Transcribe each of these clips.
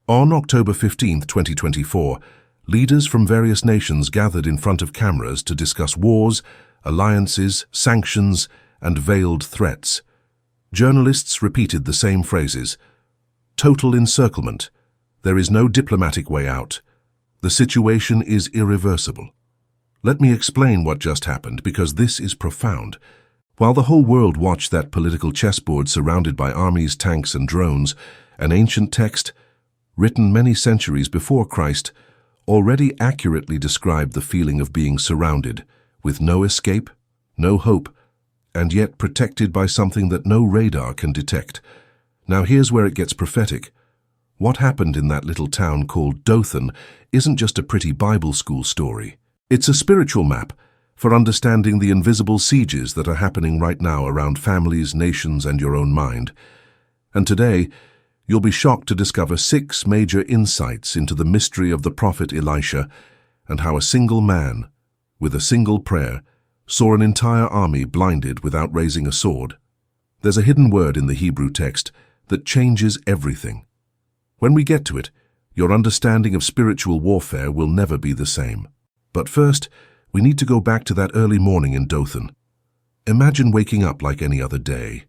On October 15, 2024, leaders from various nations gathered in front of cameras to discuss wars, alliances, sanctions, and veiled threats. Journalists repeated the same phrases. Total encirclement. There is no diplomatic way out. The situation is irreversible. Let me explain what just happened, because this is profound. While the whole world watched that political chessboard surrounded by armies, tanks, and drones, an ancient text, written many centuries before Christ, already accurately described the feeling of being surrounded, with no escape, no hope, and yet protected by something that no radar can detect. Now here's where it gets prophetic. What happened in that little town called Dothan isn't just a pretty Bible school story. It's a spiritual map for understanding the invisible sieges that are happening right now around families, nations, and your own mind. And today, you'll be shocked to discover 6 major insights into the mystery of the prophet Elisha and how a single man, with a single prayer, saw an entire army blinded without raising a sword. There's a hidden word in the Hebrew text that changes everything. When we get to it, your understanding of spiritual warfare will never be the same. But first, we need to go back to that early morning in Dothan. Imagine waking up like any other day.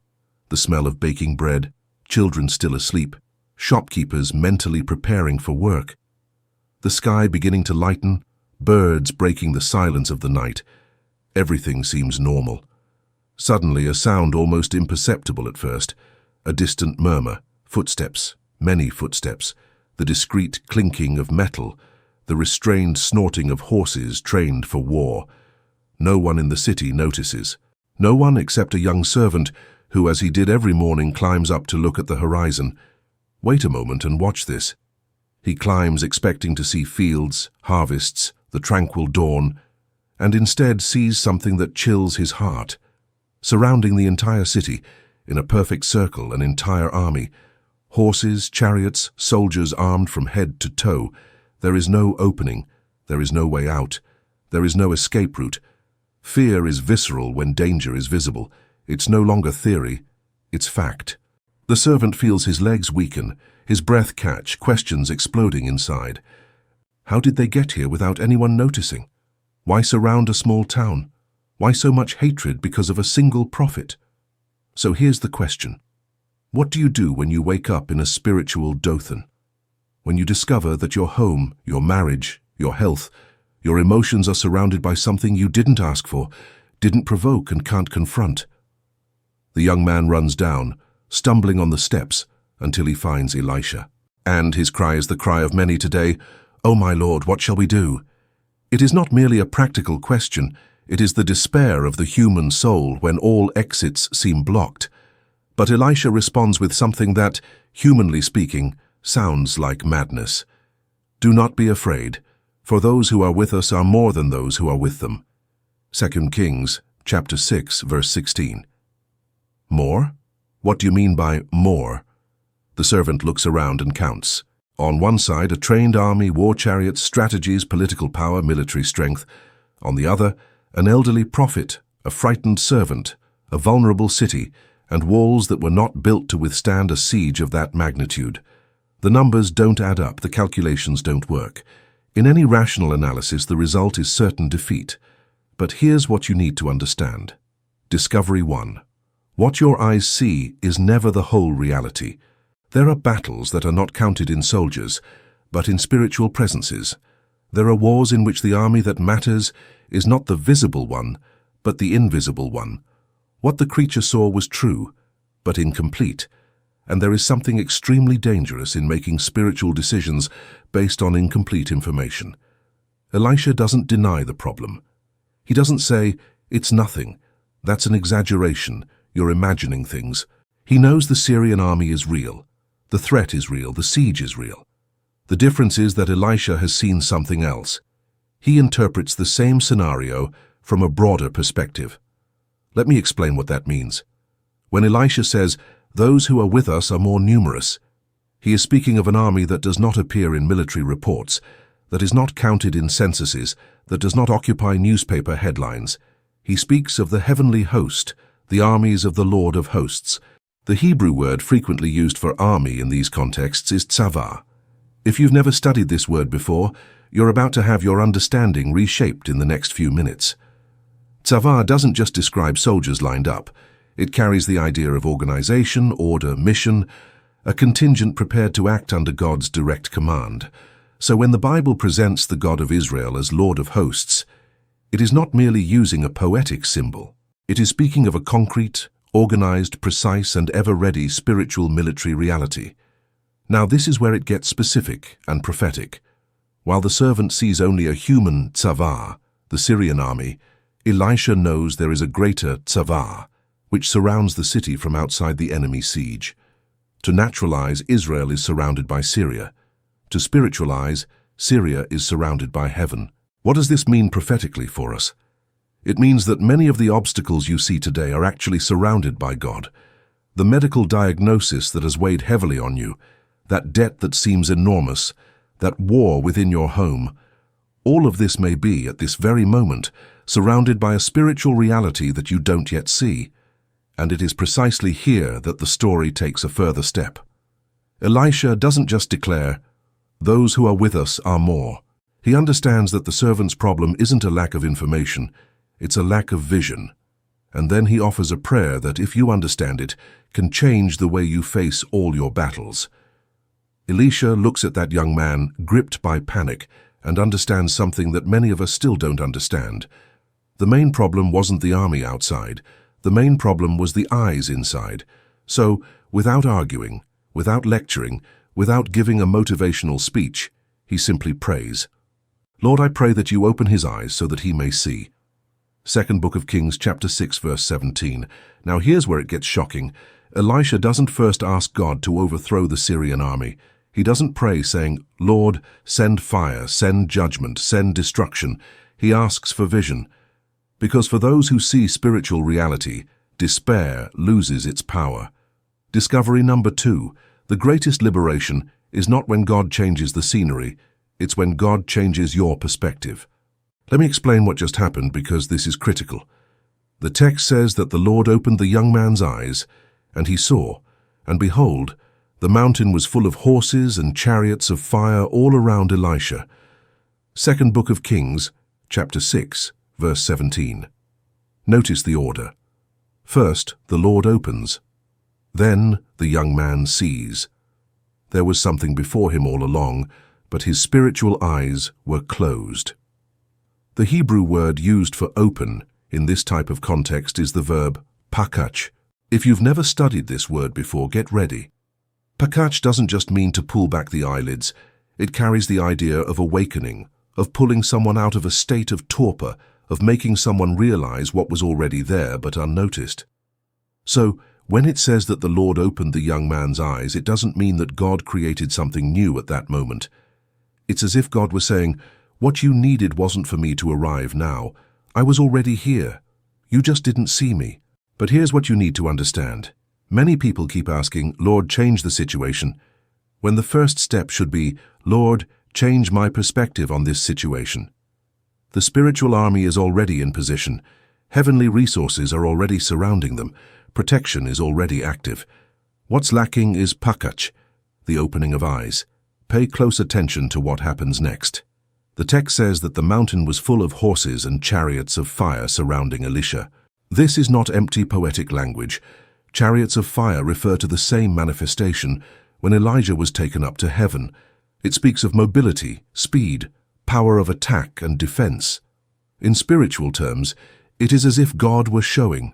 The smell of baking bread, children still asleep, shopkeepers mentally preparing for work. The sky beginning to lighten, birds breaking the silence of the night. Everything seems normal. Suddenly, a sound almost imperceptible at first, a distant murmur, footsteps, many footsteps, the discreet clinking of metal, the restrained snorting of horses trained for war. No one in the city notices. No one except a young servant who, as he did every morning, climbs up to look at the horizon. Wait a moment and watch this. He climbs expecting to see fields, harvests, the tranquil dawn, and instead sees something that chills his heart. Surrounding the entire city, in a perfect circle, an entire army. Horses, chariots, soldiers armed from head to toe. There is no opening. There is no way out. There is no escape route. Fear is visceral when danger is visible. It's no longer theory. It's fact. The servant feels his legs weaken, his breath catch, questions exploding inside. How did they get here without anyone noticing? Why surround a small town? Why so much hatred because of a single prophet? So here's the question. What do you do when you wake up in a spiritual Dothan? When you discover that your home, your marriage, your health, your emotions are surrounded by something you didn't ask for, didn't provoke, and can't confront? The young man runs down, stumbling on the steps, until he finds Elisha. And his cry is the cry of many today, "Oh my Lord, what shall we do?" It is not merely a practical question, it is the despair of the human soul when all exits seem blocked. But Elisha responds with something that, humanly speaking, sounds like madness. Do not be afraid, for those who are with us are more than those who are with them. 2 Kings, chapter 6, verse 16. More? What do you mean by more? The servant looks around and counts. On one side, a trained army, war chariots, strategies, political power, military strength. On the other, an elderly prophet, a frightened servant, a vulnerable city, and walls that were not built to withstand a siege of that magnitude. The numbers don't add up, the calculations don't work. In any rational analysis, the result is certain defeat. But here's what you need to understand. Discovery 1. What your eyes see is never the whole reality. There are battles that are not counted in soldiers, but in spiritual presences. There are wars in which the army that matters is not the visible one, but the invisible one. What the creature saw was true, but incomplete, and there is something extremely dangerous in making spiritual decisions based on incomplete information. Elisha doesn't deny the problem. He doesn't say, "It's nothing. That's an exaggeration. You're imagining things." He knows the Syrian army is real. The threat is real. The siege is real. The difference is that Elisha has seen something else. He interprets the same scenario from a broader perspective. Let me explain what that means. When Elisha says, "Those who are with us are more numerous," he is speaking of an army that does not appear in military reports, that is not counted in censuses, that does not occupy newspaper headlines. He speaks of the heavenly host, the armies of the Lord of hosts. The Hebrew word frequently used for army in these contexts is tzava. If you've never studied this word before, you're about to have your understanding reshaped in the next few minutes. Tzavah doesn't just describe soldiers lined up. It carries the idea of organization, order, mission, a contingent prepared to act under God's direct command. So when the Bible presents the God of Israel as Lord of hosts, it is not merely using a poetic symbol. It is speaking of a concrete, organized, precise, and ever-ready spiritual military reality. Now this is where it gets specific and prophetic. While the servant sees only a human tzavah, the Syrian army, Elisha knows there is a greater tzavah, which surrounds the city from outside the enemy siege. To naturalize, Israel is surrounded by Syria. To spiritualize, Syria is surrounded by heaven. What does this mean prophetically for us? It means that many of the obstacles you see today are actually surrounded by God. The medical diagnosis that has weighed heavily on you, that debt that seems enormous, that war within your home, all of this may be, at this very moment, surrounded by a spiritual reality that you don't yet see. And it is precisely here that the story takes a further step. Elisha doesn't just declare, "Those who are with us are more." He understands that the servant's problem isn't a lack of information, it's a lack of vision. And then he offers a prayer that, if you understand it, can change the way you face all your battles. Elisha looks at that young man, gripped by panic, and understands something that many of us still don't understand. The main problem wasn't the army outside. The main problem was the eyes inside. So, without arguing, without lecturing, without giving a motivational speech, he simply prays. "Lord, I pray that you open his eyes so that he may see." Second Book of Kings, chapter 6, verse 17. Now here's where it gets shocking. Elisha doesn't first ask God to overthrow the Syrian army. He doesn't pray saying, "Lord, send fire, send judgment, send destruction." He asks for vision. Because for those who see spiritual reality, despair loses its power. Discovery number 2. The greatest liberation is not when God changes the scenery, it's when God changes your perspective. Let me explain what just happened because this is critical. The text says that the Lord opened the young man's eyes, and he saw, and behold, the mountain was full of horses and chariots of fire all around Elisha. Second Book of Kings, chapter 6, verse 17. Notice the order. First, the Lord opens. Then the young man sees. There was something before him all along, but his spiritual eyes were closed. The Hebrew word used for open in this type of context is the verb pakach. If you've never studied this word before, get ready. Pakach doesn't just mean to pull back the eyelids. It carries the idea of awakening, of pulling someone out of a state of torpor, of making someone realize what was already there but unnoticed. So, when it says that the Lord opened the young man's eyes, it doesn't mean that God created something new at that moment. It's as if God was saying, "What you needed wasn't for me to arrive now. I was already here. You just didn't see me." But here's what you need to understand. Many people keep asking, "Lord, change the situation," when the first step should be, "Lord, change my perspective on this situation." The spiritual army is already in position. Heavenly resources are already surrounding them. Protection is already active. What's lacking is pakach, the opening of eyes. Pay close attention to what happens next. The text says that the mountain was full of horses and chariots of fire surrounding Elisha. This is not empty poetic language. Chariots of fire refer to the same manifestation when Elijah was taken up to heaven. It speaks of mobility, speed, power of attack and defense. In spiritual terms, it is as if God were showing.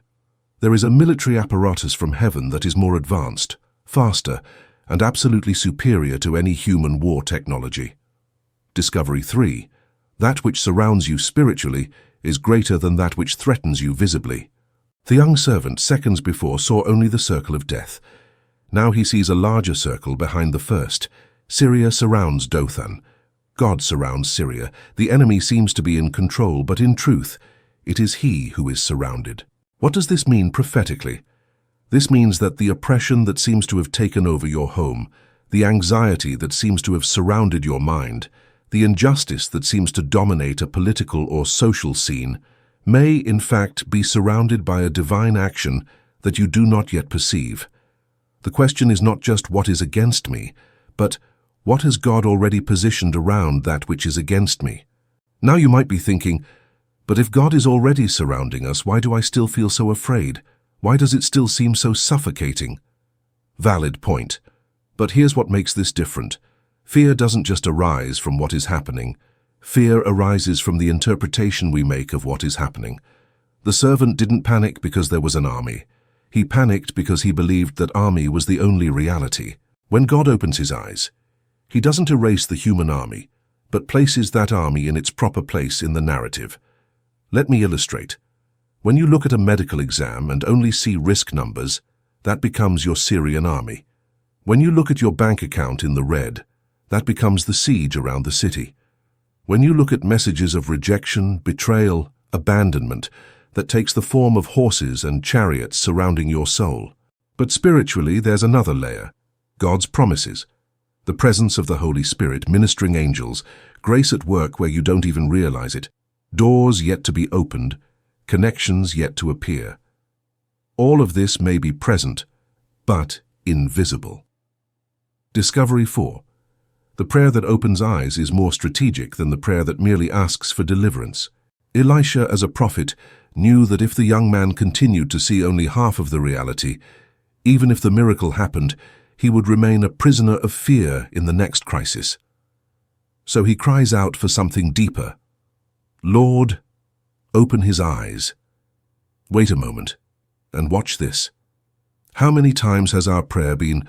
There is a military apparatus from heaven that is more advanced, faster, and absolutely superior to any human war technology. Discovery 3. That which surrounds you spiritually is greater than that which threatens you visibly. The young servant seconds before saw only the circle of death. Now he sees a larger circle behind the first. Syria surrounds Dothan. God surrounds Syria. The enemy seems to be in control, but in truth, it is he who is surrounded. What does this mean prophetically? This means that the oppression that seems to have taken over your home, the anxiety that seems to have surrounded your mind, the injustice that seems to dominate a political or social scene, may, in fact, be surrounded by a divine action that you do not yet perceive. The question is not just what is against me, but What has God already positioned around that which is against me? Now you might be thinking, but if God is already surrounding us, why do I still feel so afraid? Why does it still seem so suffocating? Valid point. But here's what makes this different. Fear doesn't just arise from what is happening. Fear arises from the interpretation we make of what is happening. The servant didn't panic because there was an army. He panicked because he believed that army was the only reality. When God opens his eyes, he doesn't erase the human army, but places that army in its proper place in the narrative. Let me illustrate. When you look at a medical exam and only see risk numbers, that becomes your Syrian army. When you look at your bank account in the red, that becomes the siege around the city. When you look at messages of rejection, betrayal, abandonment, that takes the form of horses and chariots surrounding your soul. But spiritually, there's another layer. God's promises. The presence of the Holy Spirit, ministering angels, grace at work where you don't even realize it, doors yet to be opened, connections yet to appear. All of this may be present, but invisible. Discovery 4. The prayer that opens eyes is more strategic than the prayer that merely asks for deliverance. Elisha, as a prophet, knew that if the young man continued to see only half of the reality, even if the miracle happened, he would remain a prisoner of fear in the next crisis. So he cries out for something deeper. Lord, open his eyes. Wait a moment, and watch this. How many times has our prayer been,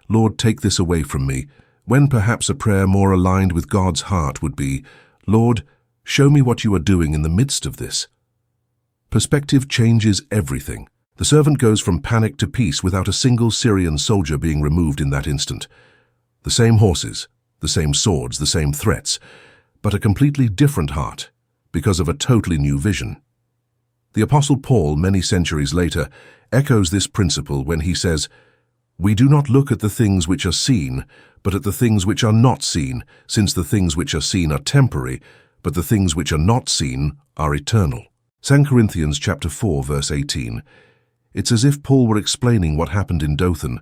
Lord, take this away from me, when perhaps a prayer more aligned with God's heart would be, Lord, show me what you are doing in the midst of this. Perspective changes everything. The servant goes from panic to peace without a single Syrian soldier being removed in that instant. The same horses, the same swords, the same threats, but a completely different heart because of a totally new vision. The Apostle Paul, many centuries later, echoes this principle when he says, "We do not look at the things which are seen, but at the things which are not seen, since the things which are seen are temporary, but the things which are not seen are eternal." 2 Corinthians chapter 4, verse 18. It's as if Paul were explaining what happened in Dothan.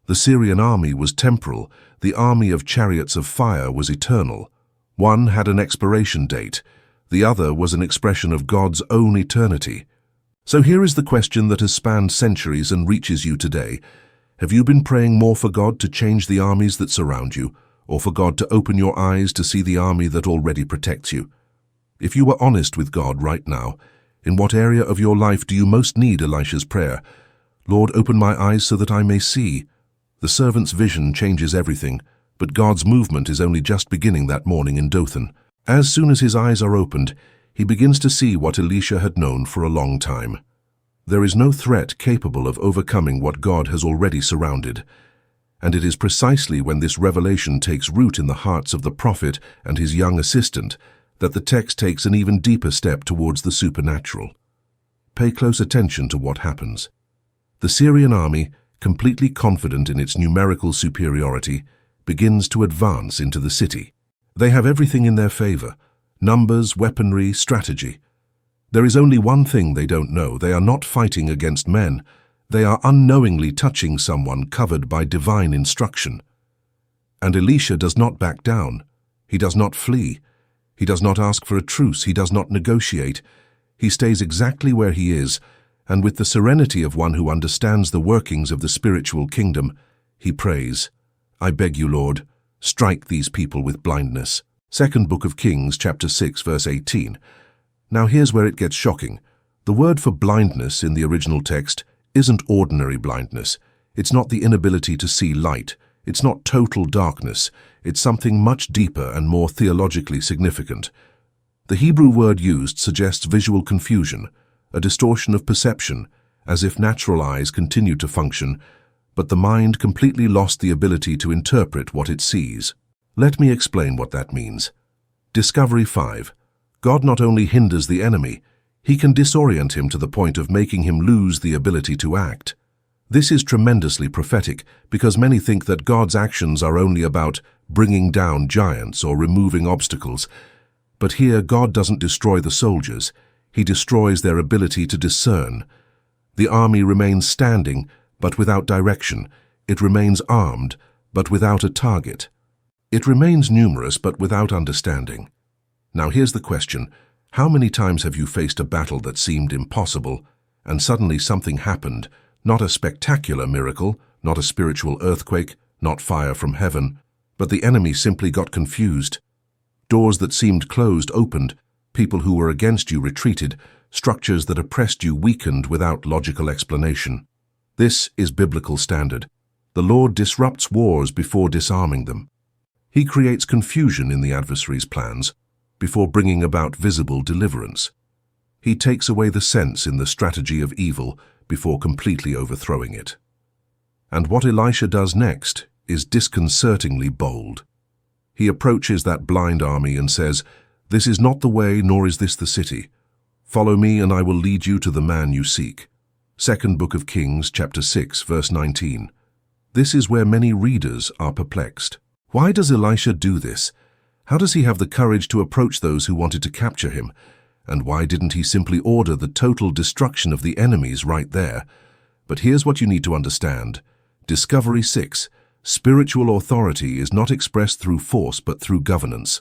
The Syrian army was temporal, the army of chariots of fire was eternal. One had an expiration date, the other was an expression of God's own eternity. So here is the question that has spanned centuries and reaches you today. Have you been praying more for God to change the armies that surround you, or for God to open your eyes to see the army that already protects you? If you were honest with God right now, in what area of your life do you most need Elisha's prayer? Lord, open my eyes so that I may see. The servant's vision changes everything, but God's movement is only just beginning that morning in Dothan. As soon as his eyes are opened, he begins to see what Elisha had known for a long time. There is no threat capable of overcoming what God has already surrounded. And it is precisely when this revelation takes root in the hearts of the prophet and his young assistant that the text takes an even deeper step towards the supernatural. Pay close attention to what happens. The Syrian army, completely confident in its numerical superiority, begins to advance into the city. They have everything in their favor: numbers, weaponry, strategy. There is only one thing they don't know: they are not fighting against men. They are unknowingly touching someone covered by divine instruction. And Elisha does not back down. He does not flee. He does not ask for a truce. He does not negotiate. He stays exactly where he is, and with the serenity of one who understands the workings of the spiritual kingdom, he prays, "I beg you, Lord, strike these people with blindness." 2nd Book of Kings, chapter 6, verse 18. Now here's where it gets shocking. The word for blindness in the original text isn't ordinary blindness. It's not the inability to see light. It's not total darkness. It's something much deeper and more theologically significant. The Hebrew word used suggests visual confusion, a distortion of perception, as if natural eyes continued to function, but the mind completely lost the ability to interpret what it sees. Let me explain what that means. Discovery 5. God not only hinders the enemy, he can disorient him to the point of making him lose the ability to act. This is tremendously prophetic because many think that God's actions are only about bringing down giants or removing obstacles. But here God doesn't destroy the soldiers, he destroys their ability to discern. The army remains standing, but without direction. It remains armed, but without a target. It remains numerous but without understanding. Now here's the question. How many times have you faced a battle that seemed impossible, and suddenly something happened? Not a spectacular miracle, not a spiritual earthquake, not fire from heaven, but the enemy simply got confused. Doors that seemed closed opened, people who were against you retreated, structures that oppressed you weakened without logical explanation. This is biblical standard. The Lord disrupts wars before disarming them. He creates confusion in the adversary's plans before bringing about visible deliverance. He takes away the sense in the strategy of evil before completely overthrowing it. And what Elisha does next is disconcertingly bold. He approaches that blind army and says, "This is not the way, nor is this the city. Follow me, and I will lead you to the man you seek." 2nd Book of Kings, chapter 6, verse 19. This is where many readers are perplexed. Why does Elisha do this? How does he have the courage to approach those who wanted to capture him? And why didn't he simply order the total destruction of the enemies right there? But here's what you need to understand. Discovery 6. Spiritual authority is not expressed through force but through governance.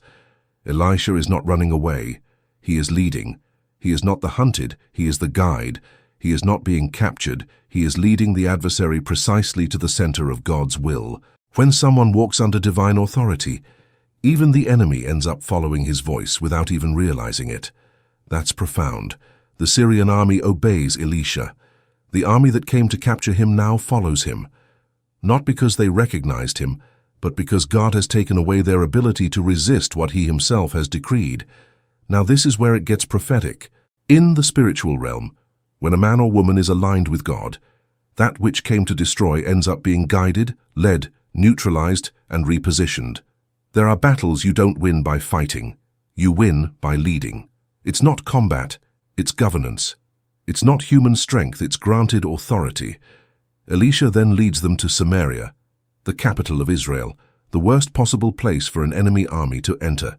Elisha is not running away. He is leading. He is not the hunted, he is the guide. He is not being captured, he is leading the adversary precisely to the center of God's will. When someone walks under divine authority, even the enemy ends up following his voice without even realizing it. That's profound. The Syrian army obeys Elisha. The army that came to capture him now follows him. Not because they recognized him, but because God has taken away their ability to resist what he himself has decreed. Now this is where it gets prophetic. In the spiritual realm, when a man or woman is aligned with God, that which came to destroy ends up being guided, led, neutralized, and repositioned. There are battles you don't win by fighting. You win by leading. It's not combat, it's governance. It's not human strength, it's granted authority. Elisha then leads them to Samaria, the capital of Israel, the worst possible place for an enemy army to enter.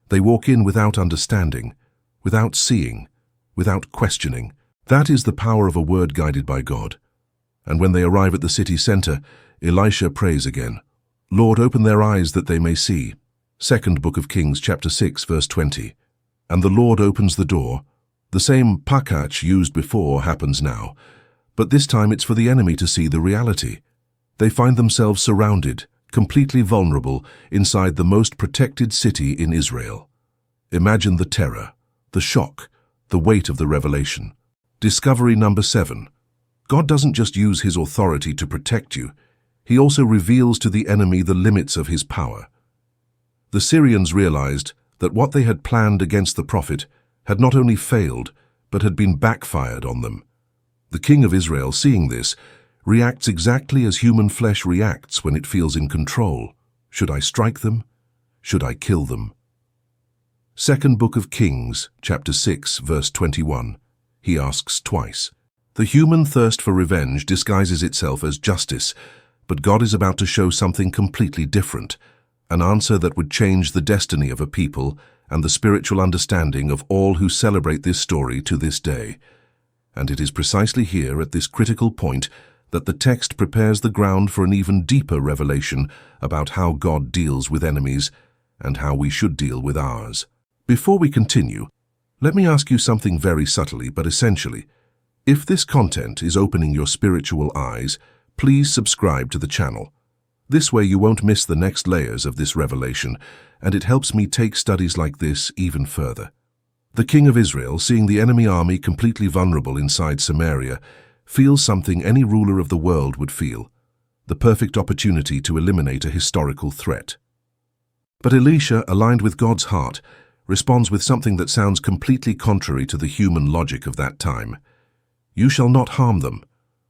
They walk in without understanding, without seeing, without questioning. That is the power of a word guided by God. And when they arrive at the city center, Elisha prays again. "Lord, open their eyes that they may see." 2nd Book of Kings, chapter 6, verse 20. And the Lord opens the door. The same pakach used before happens now, but this time it's for the enemy to see the reality. They find themselves surrounded, completely vulnerable, inside the most protected city in Israel. Imagine the terror, the shock, the weight of the revelation. Discovery number 7. God doesn't just use his authority to protect you, he also reveals to the enemy the limits of his power. The Syrians realized that what they had planned against the prophet had not only failed, but had been backfired on them. The king of Israel, seeing this, reacts exactly as human flesh reacts when it feels in control. Should I strike them? Should I kill them? 2nd Book of Kings, chapter 6, verse 21. He asks twice. The human thirst for revenge disguises itself as justice, but God is about to show something completely different, an answer that would change the destiny of a people and the spiritual understanding of all who celebrate this story to this day. And it is precisely here, at this critical point, that the text prepares the ground for an even deeper revelation about how God deals with enemies and how we should deal with ours. Before we continue, let me ask you something very subtly but essentially. If this content is opening your spiritual eyes, please subscribe to the channel. This way you won't miss the next layers of this revelation, and it helps me take studies like this even further. The king of Israel, seeing the enemy army completely vulnerable inside Samaria, feels something any ruler of the world would feel, the perfect opportunity to eliminate a historical threat. But Elisha, aligned with God's heart, responds with something that sounds completely contrary to the human logic of that time. "You shall not harm them.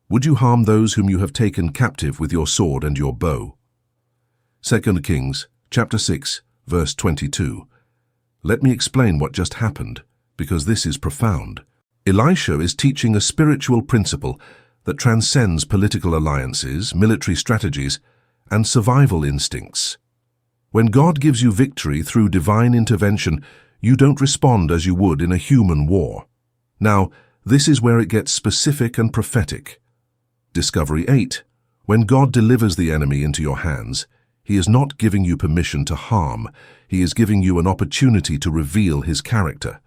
Would you harm those whom you have taken captive with your sword and your bow?" 2nd Kings, chapter 6, verse 22. Let me explain what just happened, because this is profound. Elisha is teaching a spiritual principle that transcends political alliances, military strategies, and survival instincts. When God gives you victory through divine intervention, you don't respond as you would in a human war. Now, this is where it gets specific and prophetic. Discovery 8. When God delivers the enemy into your hands, He is not giving you permission to harm. He is giving you an opportunity to reveal his character.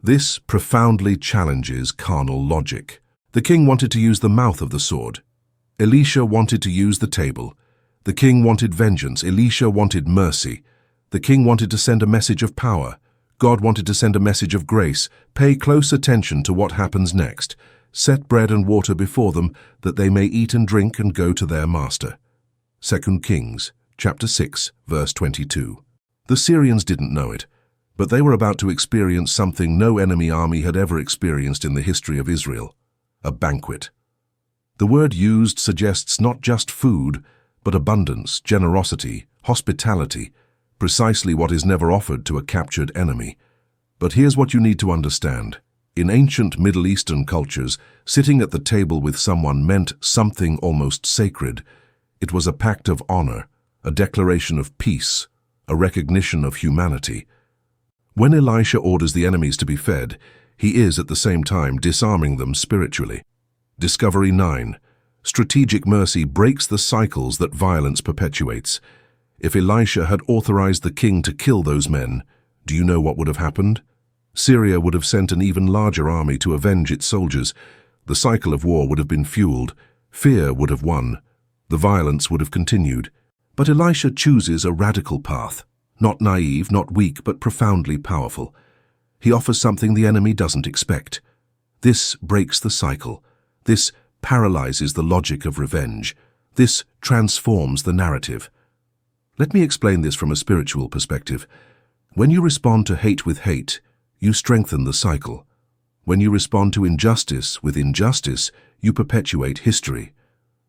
This profoundly challenges carnal logic. The king wanted to use the mouth of the sword. Elisha wanted to use the table. The king wanted vengeance. Elisha wanted mercy. The king wanted to send a message of power. God wanted to send a message of grace. Pay close attention to what happens next. Set bread and water before them, that they may eat and drink and go to their master. 2 Kings, chapter 6, verse 22. The Syrians didn't know it, but they were about to experience something no enemy army had ever experienced in the history of Israel: a banquet. The word used suggests not just food, but abundance, generosity, hospitality, precisely what is never offered to a captured enemy. But here's what you need to understand. In ancient Middle Eastern cultures, sitting at the table with someone meant something almost sacred. It was a pact of honor, a declaration of peace, a recognition of humanity. When Elisha orders the enemies to be fed, he is at the same time disarming them spiritually. Discovery 9. Strategic mercy breaks the cycles that violence perpetuates. If Elisha had authorized the king to kill those men, do you know what would have happened? Syria would have sent an even larger army to avenge its soldiers. The cycle of war would have been fueled. Fear would have won. The violence would have continued. But Elisha chooses a radical path. Not naive, not weak, but profoundly powerful. He offers something the enemy doesn't expect. This breaks the cycle. This paralyzes the logic of revenge. This transforms the narrative. Let me explain this from a spiritual perspective. When you respond to hate with hate, you strengthen the cycle. When you respond to injustice with injustice, you perpetuate history.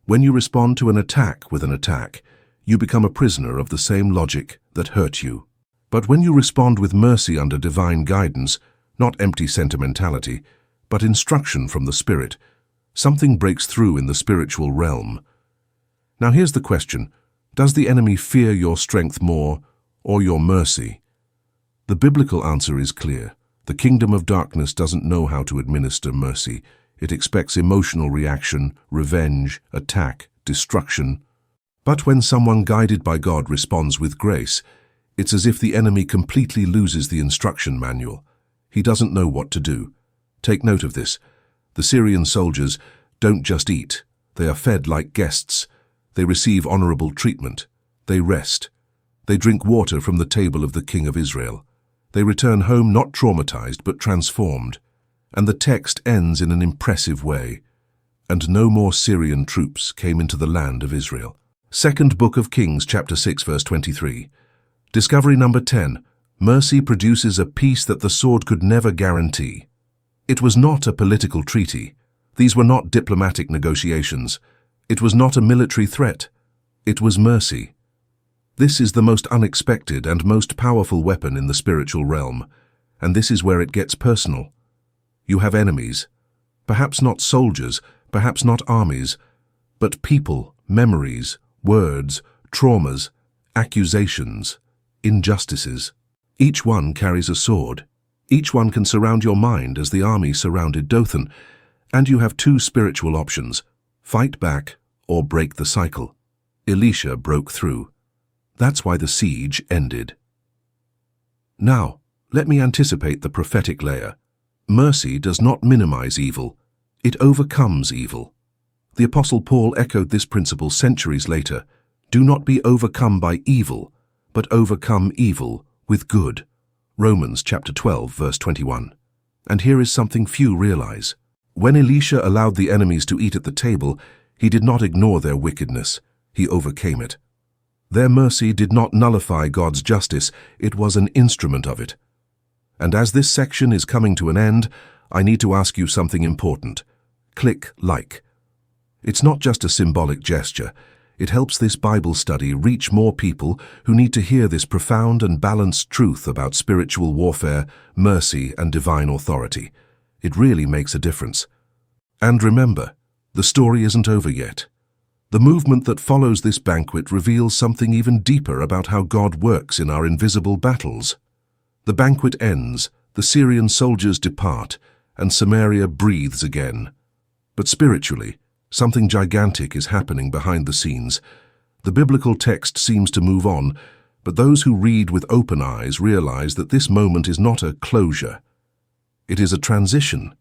When you respond to an attack with an attack, you become a prisoner of the same logic that hurt you. But when you respond with mercy under divine guidance, not empty sentimentality, but instruction from the Spirit, something breaks through in the spiritual realm. Now here's the question: does the enemy fear your strength more or your mercy? The biblical answer is clear. The kingdom of darkness doesn't know how to administer mercy. It expects emotional reaction, revenge, attack, destruction. But when someone guided by God responds with grace, it's as if the enemy completely loses the instruction manual. He doesn't know what to do. Take note of this. The Syrian soldiers don't just eat. They are fed like guests. They receive honorable treatment. They rest. They drink water from the table of the King of Israel. They return home not traumatized but transformed. And the text ends in an impressive way. And no more Syrian troops came into the land of Israel. 2nd Book of Kings, chapter 6, verse 23. Discovery number 10. Mercy produces a peace that the sword could never guarantee. It was not a political treaty. These were not diplomatic negotiations. It was not a military threat. It was mercy. This is the most unexpected and most powerful weapon in the spiritual realm, and this is where it gets personal. You have enemies, perhaps not soldiers, perhaps not armies, but people, memories, words, traumas, accusations, injustices. Each one carries a sword. Each one can surround your mind as the army surrounded Dothan, and you have two spiritual options: fight back or break the cycle. Elisha broke through. That's why the siege ended. Now, let me anticipate the prophetic layer. Mercy does not minimize evil. It overcomes evil. The Apostle Paul echoed this principle centuries later. Do not be overcome by evil, but overcome evil with good. Romans chapter 12, verse 21. And here is something few realize. When Elisha allowed the enemies to eat at the table, he did not ignore their wickedness. He overcame it. Their mercy did not nullify God's justice. It was an instrument of it. And as this section is coming to an end, I need to ask you something important. Click like. It's not just a symbolic gesture. It helps this Bible study reach more people who need to hear this profound and balanced truth about spiritual warfare, mercy, and divine authority. It really makes a difference. And remember, the story isn't over yet. The movement that follows this banquet reveals something even deeper about how God works in our invisible battles. The banquet ends, the Syrian soldiers depart, and Samaria breathes again. But spiritually, something gigantic is happening behind the scenes. The biblical text seems to move on, but those who read with open eyes realize that this moment is not a closure. It is a transition.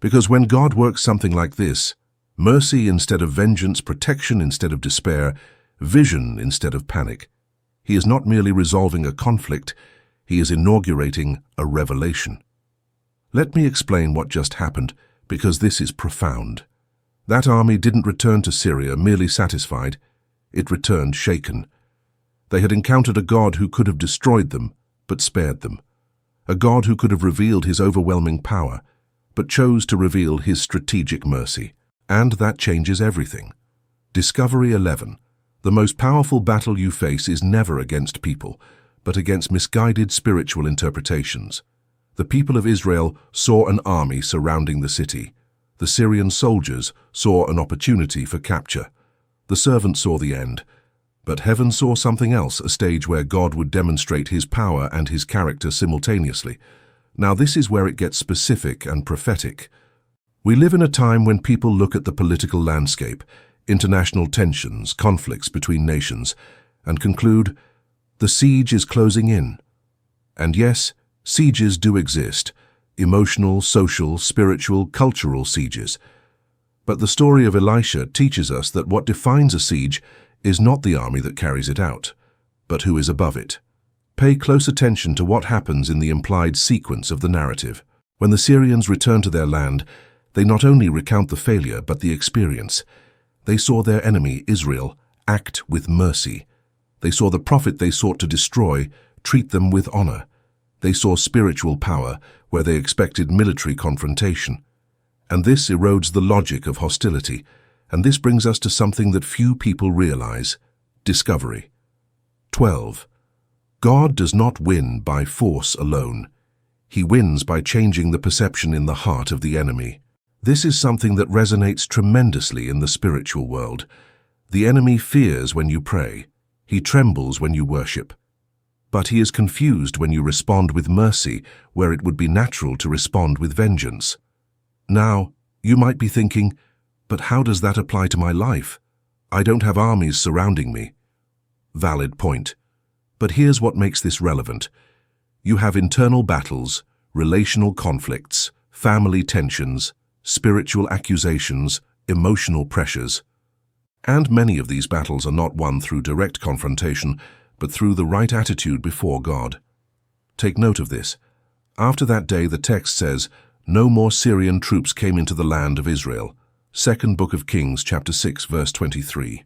Because when God works something like this, mercy instead of vengeance, protection instead of despair, vision instead of panic, He is not merely resolving a conflict, He is inaugurating a revelation. Let me explain what just happened, because this is profound. That army didn't return to Syria merely satisfied. It returned shaken. They had encountered a God who could have destroyed them, but spared them. A God who could have revealed His overwhelming power, but chose to reveal His strategic mercy. And that changes everything. Discovery 11. The most powerful battle you face is never against people, but against misguided spiritual interpretations. The people of Israel saw an army surrounding the city. The Syrian soldiers saw an opportunity for capture. The servant saw the end. But heaven saw something else, a stage where God would demonstrate His power and His character simultaneously. Now this is where it gets specific and prophetic. We live in a time when people look at the political landscape, international tensions, conflicts between nations, and conclude, the siege is closing in. And yes, sieges do exist, emotional, social, spiritual, cultural sieges. But the story of Elisha teaches us that what defines a siege is not the army that carries it out, but who is above it. Pay close attention to what happens in the implied sequence of the narrative. When the Syrians return to their land, they not only recount the failure but the experience. They saw their enemy, Israel, act with mercy. They saw the prophet they sought to destroy treat them with honor. They saw spiritual power where they expected military confrontation. And this erodes the logic of hostility, and this brings us to something that few people realize: discovery. 12. God does not win by force alone. He wins by changing the perception in the heart of the enemy. This is something that resonates tremendously in the spiritual world. The enemy fears when you pray. He trembles when you worship. But he is confused when you respond with mercy, where it would be natural to respond with vengeance. Now, you might be thinking, but how does that apply to my life? I don't have armies surrounding me. Valid point. But here's what makes this relevant. You have internal battles, relational conflicts, family tensions, spiritual accusations, emotional pressures. And many of these battles are not won through direct confrontation, but through the right attitude before God. Take note of this. After that day, the text says, no more Syrian troops came into the land of Israel. 2nd Book of Kings, chapter 6, verse 23.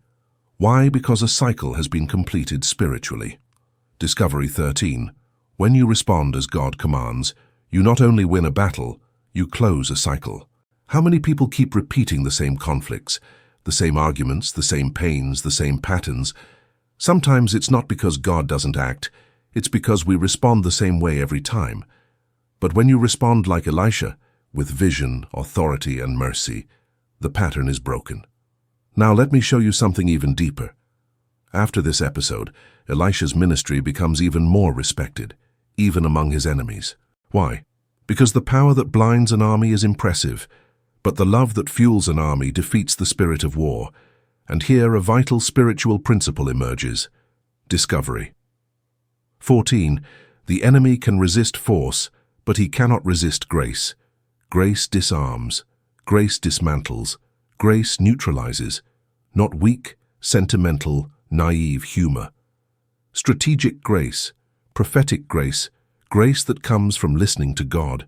Why? Because a cycle has been completed spiritually. Discovery 13. When you respond as God commands, you not only win a battle, you close a cycle. How many people keep repeating the same conflicts, the same arguments, the same pains, the same patterns? Sometimes it's not because God doesn't act, it's because we respond the same way every time. But when you respond like Elisha, with vision, authority, and mercy, the pattern is broken. Now let me show you something even deeper. After this episode, Elisha's ministry becomes even more respected, even among his enemies. Why? Because the power that blinds an army is impressive, but the love that fuels an army defeats the spirit of war. And here a vital spiritual principle emerges: discovery. 14. The enemy can resist force, but he cannot resist grace. Grace disarms. Grace dismantles. Grace neutralizes. Not weak, sentimental, naive humor. Strategic grace, prophetic grace, grace that comes from listening to God.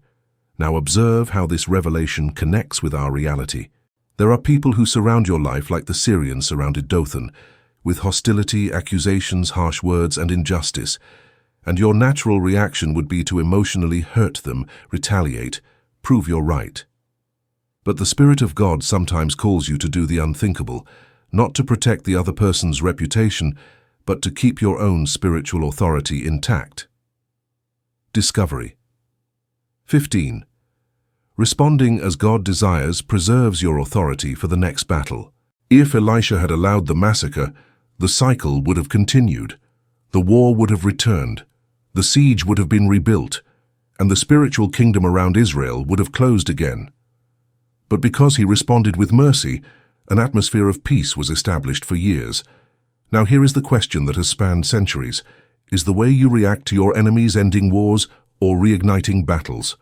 Now observe how this revelation connects with our reality. There are people who surround your life like the Syrians surrounded Dothan, with hostility, accusations, harsh words, and injustice. And your natural reaction would be to emotionally hurt them, retaliate, prove you're right. But the Spirit of God sometimes calls you to do the unthinkable, not to protect the other person's reputation, but to keep your own spiritual authority intact. Discovery. 15. Responding as God desires preserves your authority for the next battle. If Elisha had allowed the massacre, the cycle would have continued. The war would have returned. The siege would have been rebuilt, and the spiritual kingdom around Israel would have closed again. But because he responded with mercy, an atmosphere of peace was established for years. Now here is the question that has spanned centuries. Is the way you react to your enemies ending wars or reigniting battles?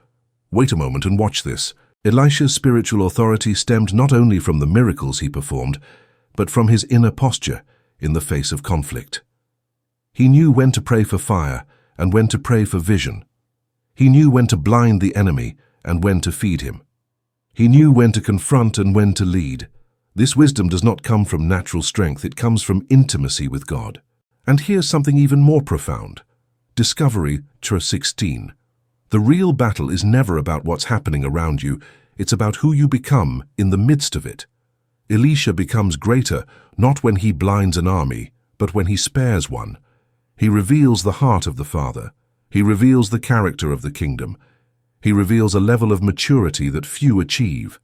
Wait a moment and watch this. Elisha's spiritual authority stemmed not only from the miracles he performed, but from his inner posture in the face of conflict. He knew when to pray for fire and when to pray for vision. He knew when to blind the enemy and when to feed him. He knew when to confront and when to lead. This wisdom does not come from natural strength, it comes from intimacy with God. And here's something even more profound. Discovery 16. The real battle is never about what's happening around you, it's about who you become in the midst of it. Elisha becomes greater not when he blinds an army, but when he spares one. He reveals the heart of the Father. He reveals the character of the kingdom. He reveals a level of maturity that few achieve.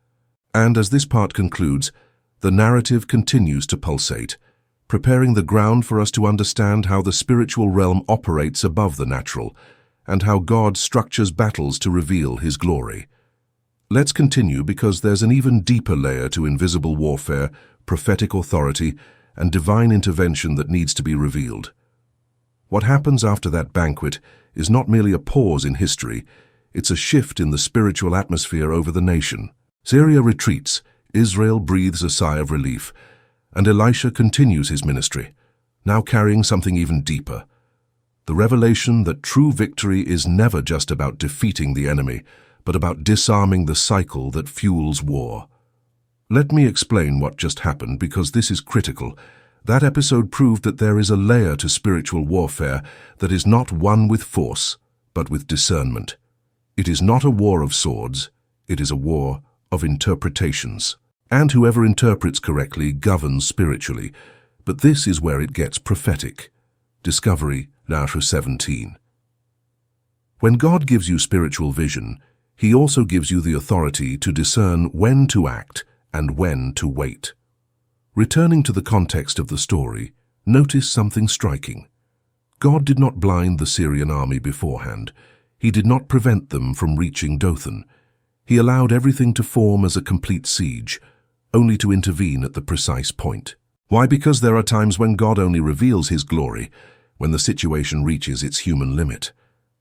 And as this part concludes, the narrative continues to pulsate, preparing the ground for us to understand how the spiritual realm operates above the natural, and how God structures battles to reveal His glory. Let's continue because there's an even deeper layer to invisible warfare, prophetic authority, and divine intervention that needs to be revealed. What happens after that banquet is not merely a pause in history, it's a shift in the spiritual atmosphere over the nation. Syria retreats, Israel breathes a sigh of relief, and Elisha continues his ministry, now carrying something even deeper. The revelation that true victory is never just about defeating the enemy, but about disarming the cycle that fuels war. Let me explain what just happened because this is critical. That episode proved that there is a layer to spiritual warfare that is not won with force, but with discernment. It is not a war of swords, it is a war of interpretations. And whoever interprets correctly governs spiritually. But this is where it gets prophetic. Discovery 17. When God gives you spiritual vision, He also gives you the authority to discern when to act and when to wait. Returning to the context of the story, notice something striking. God did not blind the Syrian army beforehand. He did not prevent them from reaching Dothan. He allowed everything to form as a complete siege, only to intervene at the precise point. Why? Because there are times when God only reveals His glory, when the situation reaches its human limit.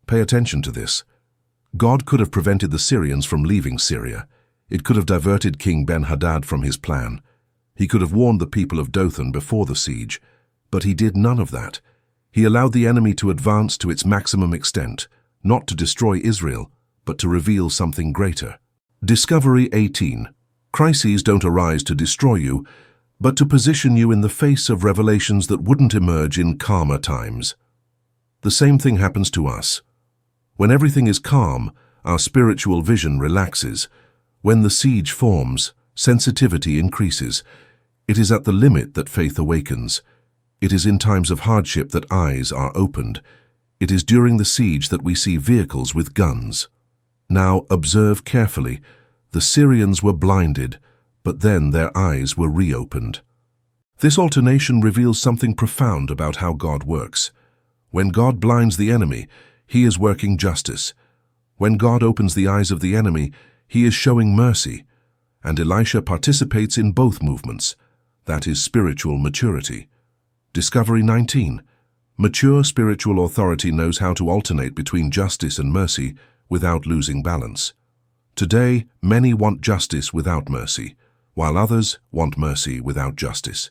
Pay attention to this. God could have prevented the Syrians from leaving Syria. It could have diverted King Ben-Hadad from his plan. He could have warned the people of Dothan before the siege, but He did none of that. He allowed the enemy to advance to its maximum extent, not to destroy Israel, but to reveal something greater. Discovery 18. Crises don't arise to destroy you, but to position you in the face of revelations that wouldn't emerge in calmer times. The same thing happens to us. When everything is calm, our spiritual vision relaxes. When the siege forms, sensitivity increases. It is at the limit that faith awakens. It is in times of hardship that eyes are opened. It is during the siege that we see vehicles with guns. Now observe carefully. The Syrians were blinded, but then their eyes were reopened. This alternation reveals something profound about how God works. When God blinds the enemy, He is working justice. When God opens the eyes of the enemy, He is showing mercy. And Elisha participates in both movements. That is spiritual maturity. Discovery 19. Mature spiritual authority knows how to alternate between justice and mercy without losing balance. Today, many want justice without mercy, while others want mercy without justice.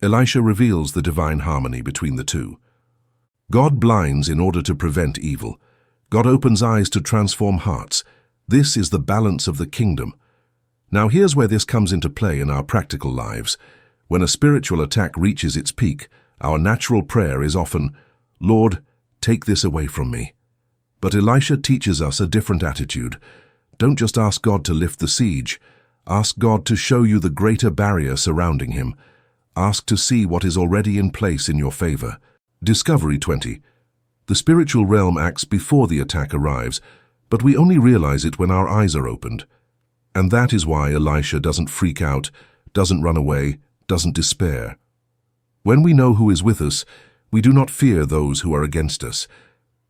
Elisha reveals the divine harmony between the two. God blinds in order to prevent evil. God opens eyes to transform hearts. This is the balance of the kingdom. Now here's where this comes into play in our practical lives. When a spiritual attack reaches its peak, our natural prayer is often, "Lord, take this away from me." But Elisha teaches us a different attitude. Don't just ask God to lift the siege. Ask God to show you the greater barrier surrounding Him. Ask to see what is already in place in your favor. Discovery 20. The spiritual realm acts before the attack arrives, but we only realize it when our eyes are opened. And that is why Elisha doesn't freak out, doesn't run away, doesn't despair. When we know who is with us, we do not fear those who are against us.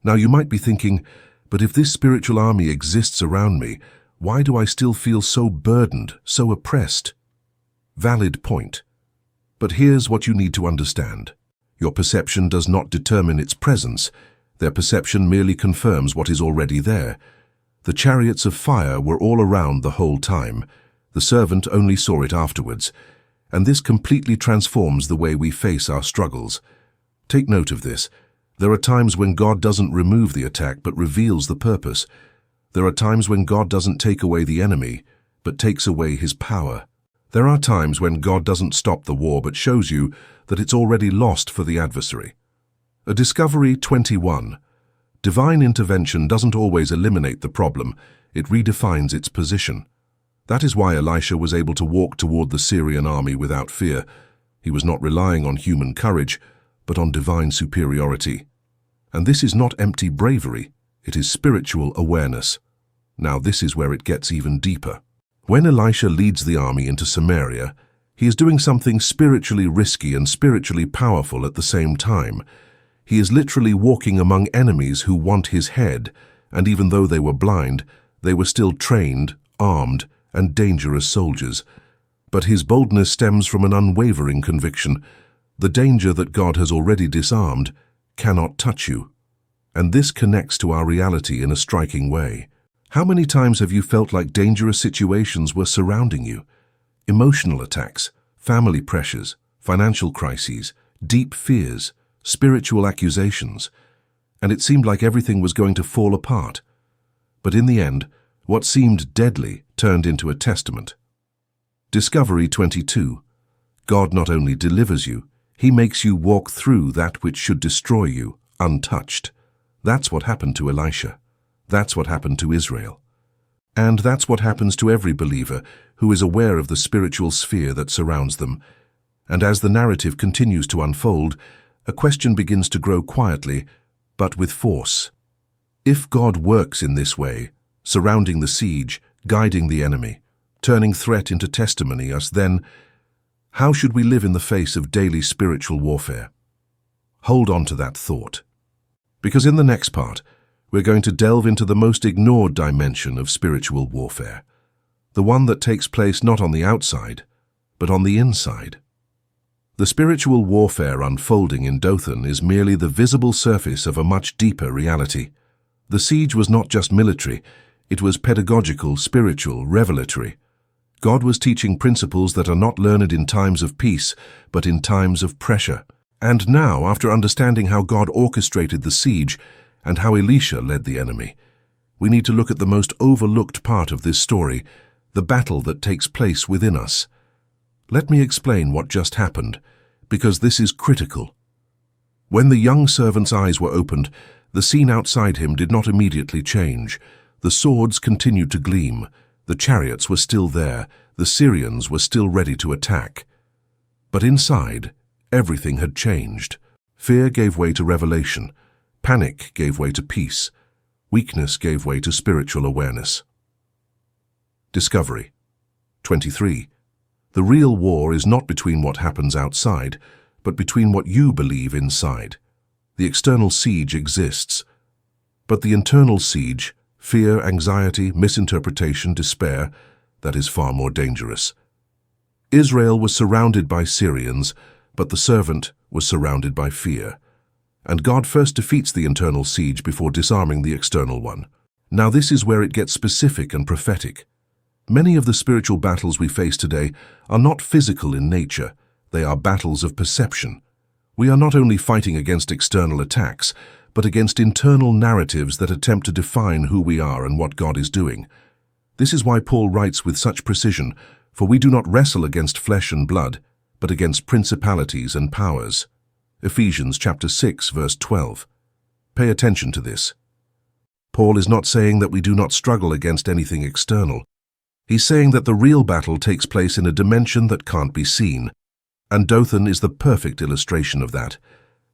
Now you might be thinking, but if this spiritual army exists around me, why do I still feel so burdened, so oppressed? Valid point. But here's what you need to understand. Your perception does not determine its presence. Their perception merely confirms what is already there. The chariots of fire were all around the whole time. The servant only saw it afterwards. And this completely transforms the way we face our struggles. Take note of this. There are times when God doesn't remove the attack but reveals the purpose. There are times when God doesn't take away the enemy, but takes away his power. There are times when God doesn't stop the war but shows you that it's already lost for the adversary. A Discovery 21. Divine intervention doesn't always eliminate the problem, it redefines its position. That is why Elisha was able to walk toward the Syrian army without fear. He was not relying on human courage, but on divine superiority. And this is not empty bravery, it is spiritual awareness. Now this is where it gets even deeper. When Elisha leads the army into Samaria, he is doing something spiritually risky and spiritually powerful at the same time. He is literally walking among enemies who want his head, and even though they were blind, they were still trained, armed, and dangerous soldiers. But his boldness stems from an unwavering conviction. The danger that God has already disarmed cannot touch you. And this connects to our reality in a striking way. How many times have you felt like dangerous situations were surrounding you? Emotional attacks, family pressures, financial crises, deep fears, spiritual accusations, and it seemed like everything was going to fall apart. But in the end, what seemed deadly turned into a testament. Discovery 22. God not only delivers you, he makes you walk through that which should destroy you, untouched. That's what happened to Elisha. That's what happened to Israel. And that's what happens to every believer who is aware of the spiritual sphere that surrounds them. And as the narrative continues to unfold, a question begins to grow quietly, but with force. If God works in this way, surrounding the siege, guiding the enemy, turning threat into testimony, then how should we live in the face of daily spiritual warfare? Hold on to that thought. Because in the next part, we're going to delve into the most ignored dimension of spiritual warfare, the one that takes place not on the outside, but on the inside. The spiritual warfare unfolding in Dothan is merely the visible surface of a much deeper reality. The siege was not just military, it was pedagogical, spiritual, revelatory. God was teaching principles that are not learned in times of peace, but in times of pressure. And now, after understanding how God orchestrated the siege and how Elisha led the enemy, we need to look at the most overlooked part of this story, the battle that takes place within us. Let me explain what just happened, because this is critical. When the young servant's eyes were opened, the scene outside him did not immediately change. The swords continued to gleam, the chariots were still there, the Syrians were still ready to attack. But inside, everything had changed. Fear gave way to revelation, panic gave way to peace, weakness gave way to spiritual awareness. Discovery 23. The real war is not between what happens outside, but between what you believe inside. The external siege exists, but the internal siege, fear, anxiety, misinterpretation, despair, that is far more dangerous. Israel was surrounded by Syrians, but the servant was surrounded by fear. And God first defeats the internal siege before disarming the external one. Now this is where it gets specific and prophetic. Many of the spiritual battles we face today are not physical in nature, they are battles of perception. We are not only fighting against external attacks, but against internal narratives that attempt to define who we are and what God is doing. This is why Paul writes with such precision, "For we do not wrestle against flesh and blood, but against principalities and powers." Ephesians chapter 6, verse 12. Pay attention to this. Paul is not saying that we do not struggle against anything external. He's saying that the real battle takes place in a dimension that can't be seen. And Dothan is the perfect illustration of that.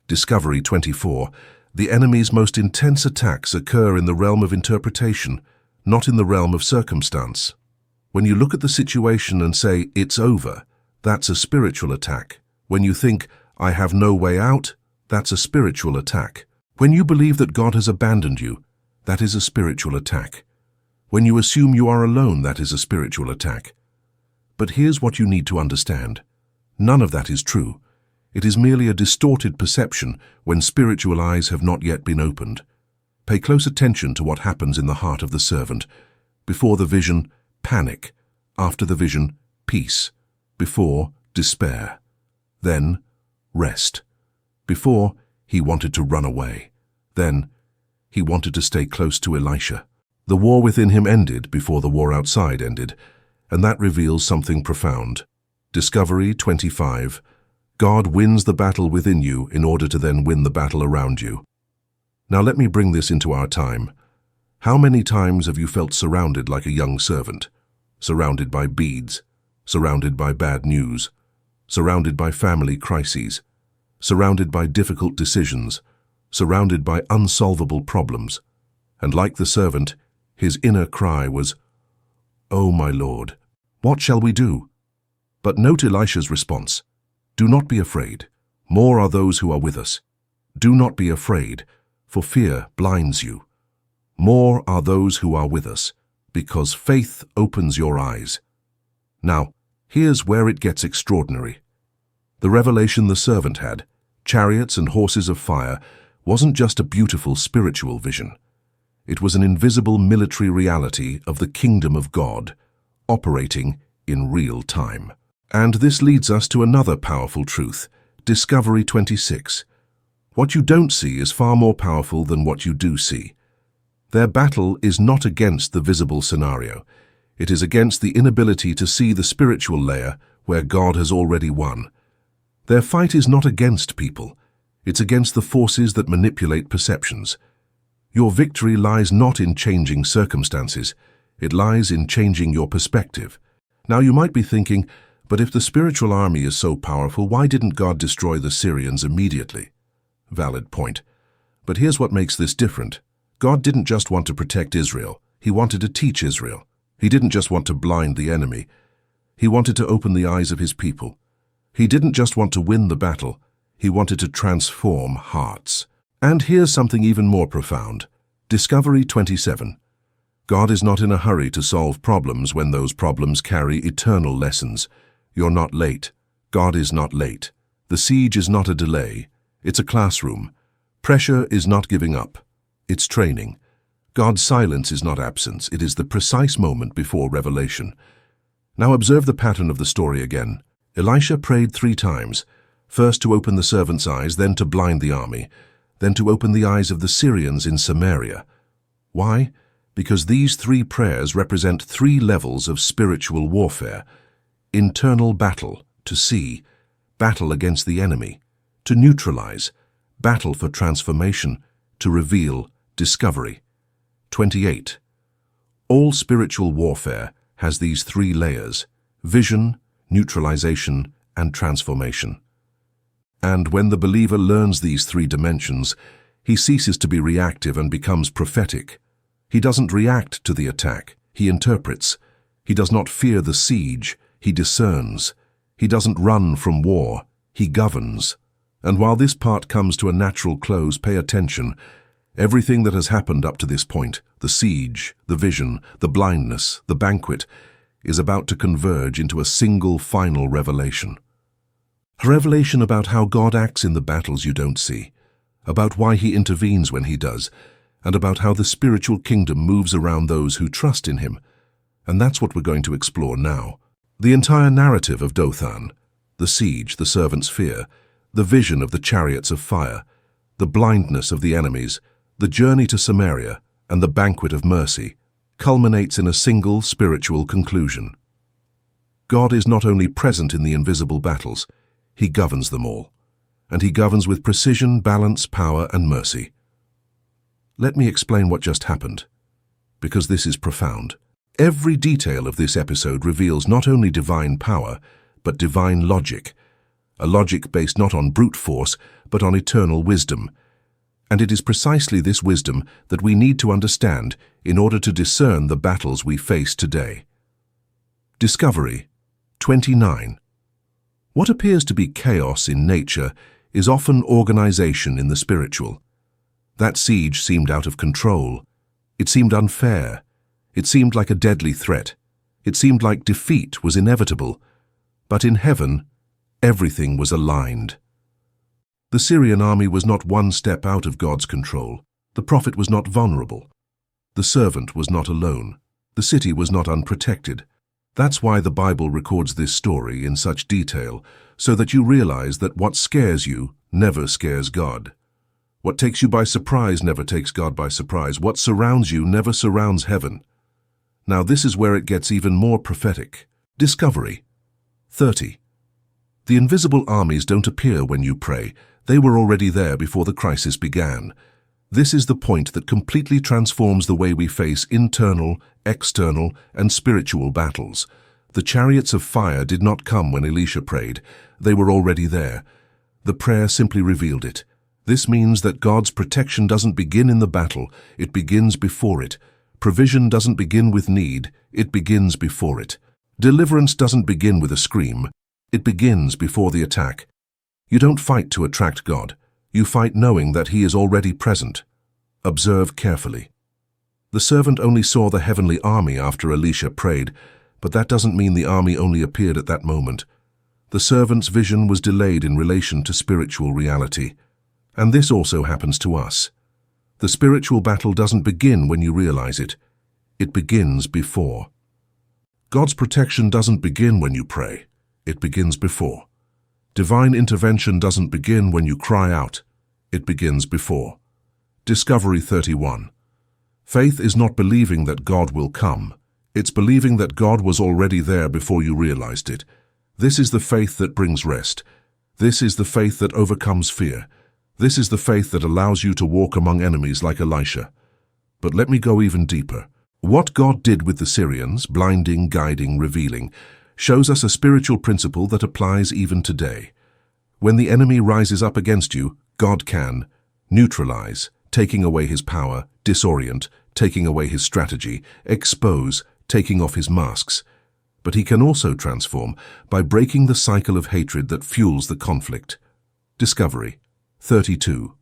Discovery 24. The enemy's most intense attacks occur in the realm of interpretation, not in the realm of circumstance. When you look at the situation and say, "It's over," that's a spiritual attack. When you think, "I have no way out," that's a spiritual attack. When you believe that God has abandoned you, that is a spiritual attack. When you assume you are alone, that is a spiritual attack. But here's what you need to understand. None of that is true. It is merely a distorted perception when spiritual eyes have not yet been opened. Pay close attention to what happens in the heart of the servant. Before the vision, panic. After the vision, peace. Before, despair. Then, rest. Before, he wanted to run away. Then, he wanted to stay close to Elisha. The war within him ended before the war outside ended, and that reveals something profound. Discovery 25. God wins the battle within you in order to then win the battle around you. Now let me bring this into our time. How many times have you felt surrounded like a young servant? Surrounded by beads, surrounded by bad news, surrounded by family crises, surrounded by difficult decisions, surrounded by unsolvable problems. And like the servant, his inner cry was, "Oh, my Lord, what shall we do?" But note Elisha's response. Do not be afraid. More are those who are with us. Do not be afraid, for fear blinds you. More are those who are with us, because faith opens your eyes. Now, here's where it gets extraordinary. The revelation the servant had, chariots and horses of fire, wasn't just a beautiful spiritual vision. It was an invisible military reality of the kingdom of God, operating in real time. And this leads us to another powerful truth, Discovery 26. What you don't see is far more powerful than what you do see. Their battle is not against the visible scenario. It is against the inability to see the spiritual layer where God has already won. Their fight is not against people. It's against the forces that manipulate perceptions. Your victory lies not in changing circumstances. It lies in changing your perspective. Now you might be thinking, but if the spiritual army is so powerful, why didn't God destroy the Syrians immediately? Valid point. But here's what makes this different. God didn't just want to protect Israel. He wanted to teach Israel. He didn't just want to blind the enemy. He wanted to open the eyes of his people. He didn't just want to win the battle. He wanted to transform hearts. And here's something even more profound. Discovery 27. God is not in a hurry to solve problems when those problems carry eternal lessons. You're not late. God is not late. The siege is not a delay. It's a classroom. Pressure is not giving up. It's training. God's silence is not absence. It is the precise moment before revelation. Now observe the pattern of the story again. Elisha prayed 3 times, first to open the servant's eyes, then to blind the army, then to open the eyes of the Syrians in Samaria. Why? Because these 3 prayers represent 3 levels of spiritual warfare. Internal battle, to see, battle against the enemy, to neutralize, battle for transformation, to reveal, discovery. 28. All spiritual warfare has these 3 layers: vision, neutralization, and transformation. And when the believer learns these 3 dimensions, he ceases to be reactive and becomes prophetic. He doesn't react to the attack, he interprets. He does not fear the siege, he discerns. He doesn't run from war, he governs. And while this part comes to a natural close, pay attention. Everything that has happened up to this point, the siege, the vision, the blindness, the banquet, is about to converge into a single final revelation. A revelation about how God acts in the battles you don't see, about why he intervenes when he does, and about how the spiritual kingdom moves around those who trust in him. And that's what we're going to explore now. The entire narrative of Dothan, the siege, the servant's fear, the vision of the chariots of fire, the blindness of the enemies, the journey to Samaria, and the banquet of mercy, culminates in a single spiritual conclusion. God is not only present in the invisible battles, he governs them all. And he governs with precision, balance, power, and mercy. Let me explain what just happened, because this is profound. Every detail of this episode reveals not only divine power, but divine logic, a logic based not on brute force, but on eternal wisdom. And it is precisely this wisdom that we need to understand in order to discern the battles we face today. Discovery 29. What appears to be chaos in nature is often organization in the spiritual. That siege seemed out of control. It seemed unfair. It seemed like a deadly threat. It seemed like defeat was inevitable. But in heaven, everything was aligned. The Syrian army was not one step out of God's control. The prophet was not vulnerable. The servant was not alone. The city was not unprotected. That's why the Bible records this story in such detail, so that you realize that what scares you never scares God. What takes you by surprise never takes God by surprise. What surrounds you never surrounds heaven. Now this is where it gets even more prophetic. Discovery 30. The invisible armies don't appear when you pray. They were already there before the crisis began. This is the point that completely transforms the way we face internal, external, and spiritual battles. The chariots of fire did not come when Elisha prayed. They were already there. The prayer simply revealed it. This means that God's protection doesn't begin in the battle, it begins before it. Provision doesn't begin with need, it begins before it. Deliverance doesn't begin with a scream, it begins before the attack. You don't fight to attract God. You fight knowing that He is already present. Observe carefully. The servant only saw the heavenly army after Elisha prayed, but that doesn't mean the army only appeared at that moment. The servant's vision was delayed in relation to spiritual reality. And this also happens to us. The spiritual battle doesn't begin when you realize it. It begins before. God's protection doesn't begin when you pray. It begins before. Divine intervention doesn't begin when you cry out. It begins before. Discovery 31. Faith is not believing that God will come. It's believing that God was already there before you realized it. This is the faith that brings rest. This is the faith that overcomes fear. This is the faith that allows you to walk among enemies like Elisha. But let me go even deeper. What God did with the Syrians, blinding, guiding, revealing, shows us a spiritual principle that applies even today. When the enemy rises up against you, God can neutralize, taking away his power, disorient, taking away his strategy, expose, taking off his masks. But he can also transform by breaking the cycle of hatred that fuels the conflict. Discovery 32.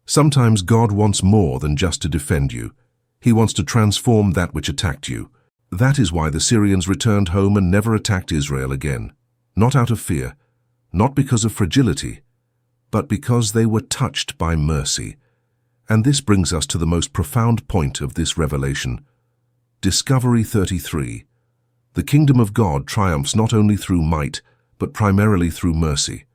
Sometimes God wants more than just to defend you. He wants to transform that which attacked you. That is why the Syrians returned home and never attacked Israel again. Not out of fear, not because of fragility, but because they were touched by mercy. And this brings us to the most profound point of this revelation. Discovery 33. The kingdom of God triumphs not only through might, but primarily through mercy.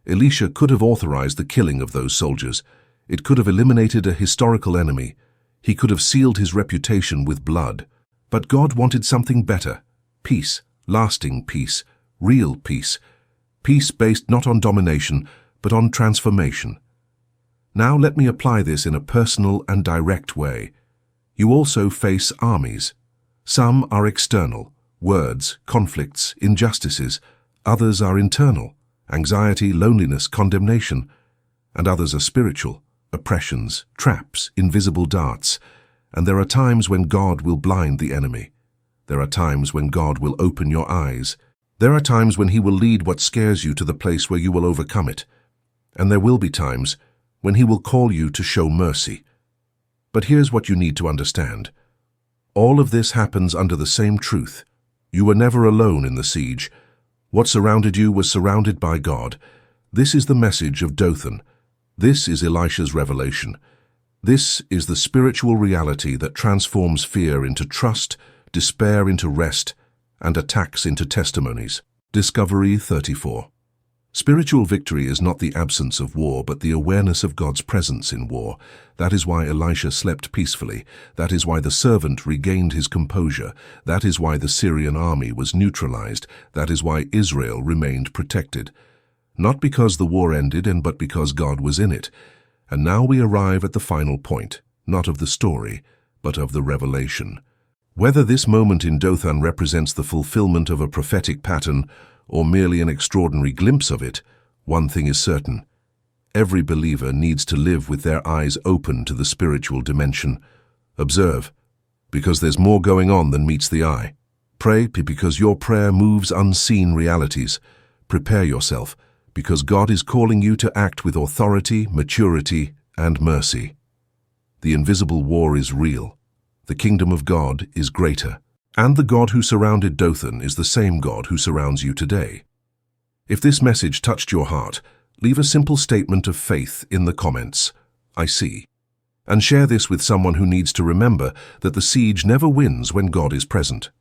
Elisha could have authorized the killing of those soldiers. It could have eliminated a historical enemy. He could have sealed his reputation with blood. But God wanted something better. Peace, lasting peace, real peace. Peace based not on domination, but on transformation. Now let me apply this in a personal and direct way. You also face armies. Some are external, words, conflicts, injustices. Others are internal. Anxiety, loneliness, condemnation, and others are spiritual, oppressions, traps, invisible darts, and there are times when God will blind the enemy. There are times when God will open your eyes. There are times when He will lead what scares you to the place where you will overcome it, and there will be times when He will call you to show mercy. But here's what you need to understand. All of this happens under the same truth. You were never alone in the siege. What surrounded you was surrounded by God. This is the message of Dothan. This is Elisha's revelation. This is the spiritual reality that transforms fear into trust, despair into rest, and attacks into testimonies. Discovery 34. Spiritual victory is not the absence of war, but the awareness of God's presence in war. That is why Elisha slept peacefully. That is why the servant regained his composure. That is why the Syrian army was neutralized. That is why Israel remained protected. Not because the war ended, but because God was in it. And now we arrive at the final point, not of the story, but of the revelation. Whether this moment in Dothan represents the fulfillment of a prophetic pattern or merely an extraordinary glimpse of it, one thing is certain. Every believer needs to live with their eyes open to the spiritual dimension. Observe, because there's more going on than meets the eye. Pray, because your prayer moves unseen realities. Prepare yourself, because God is calling you to act with authority, maturity, and mercy. The invisible war is real. The kingdom of God is greater. And the God who surrounded Dothan is the same God who surrounds you today. If this message touched your heart, Leave a simple statement of faith in the comments. I see. And share this with someone who needs to remember that the siege never wins when God is present.